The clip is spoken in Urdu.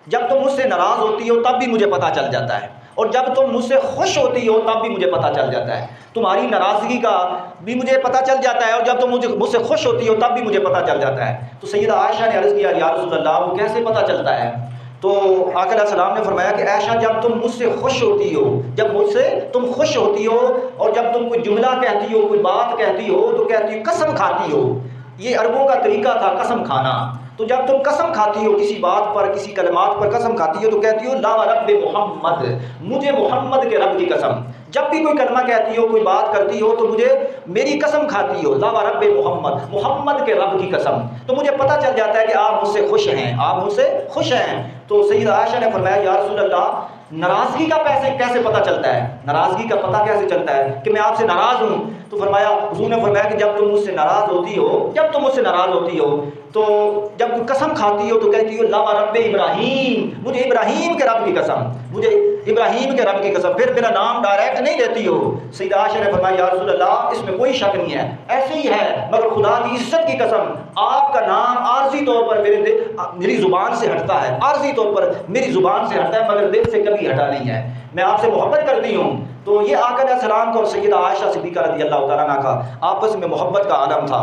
جب تم مجھ سے ناراض ہوتی ہو تب بھی مجھے پتہ چل جاتا ہے، اور جب تم مجھ سے خوش ہوتی ہو تب بھی مجھے پتہ چل جاتا ہے۔ تمہاری ناراضگی کا بھی مجھے پتہ چل جاتا ہے، اور جب تم مجھ سے خوش ہوتی ہو تب بھی مجھے پتہ چل جاتا ہے۔ تو سیدہ عائشہ نے عرض کیا یا رسول اللہ وہ کیسے پتہ چلتا ہے؟ تو آقا علیہ السلام نے فرمایا کہ عائشہ جب تم مجھ سے خوش ہوتی ہو، جب مجھ سے تم خوش ہوتی ہو، اور جب تم کوئی جملہ کہتی ہو، کوئی بات کہتی ہو، تو کہتی ہو قسم کھاتی ہو۔ یہ عربوں کا طریقہ تھا قسم کھانا۔ تو جب تم قسم کھاتی ہو کسی بات پر، کسی کلمات پر قسم کھاتی ہو، تو کہتی ہو لا رب محمد، مجھے محمد کے رب کی قسم۔ جب بھی کوئی کلمہ کہتی ہو، کوئی بات کرتی ہو، تو مجھے میری قسم کھاتی ہو لا رب محمد، محمد کے رب کی قسم۔ تو مجھے پتہ چل جاتا ہے کہ آپ مجھ سے خوش ہیں، آپ مجھ سے خوش ہیں۔ تو سیدہ عائشہ نے فرمایا یا رسول اللہ ناراضگی کا کیسے پتہ چلتا ہے؟ ناراضگی کا پتہ کیسے چلتا ہے کہ میں آپ سے ناراض ہوں؟ تو فرمایا، حضور نے فرمایا کہ جب تم مجھ سے ناراض ہوتی ہو، جب تم مجھ سے ناراض ہوتی ہو تو جب کوئی قسم کھاتی ہو تو کہتی ہو لا رب ابراہیم، مجھے ابراہیم کے رب کی قسم، مجھے ابراہیم کے رب کی قسم۔ پھر میرا نام ڈائریکٹ نہیں لیتی ہو۔ سیدہ عائشہ نے فرمایا یا رسول اللہ اس میں کوئی شک نہیں ہے، ایسے ہی ہے، مگر خدا کی عزت کی قسم آپ کا نام عارضی طور پر میری زبان سے ہٹتا ہے، عارضی طور پر میری زبان سے ہٹتا ہے، مگر دل سے کبھی ہٹا نہیں ہے۔ میں آپ سے محبت کرتی ہوں۔ تو یہ آقا علیہ السلام کا اور سیدہ عائشہ صدیقہ رضی اللہ تعالیٰ عنہ کا آپس میں محبت کا عالم تھا۔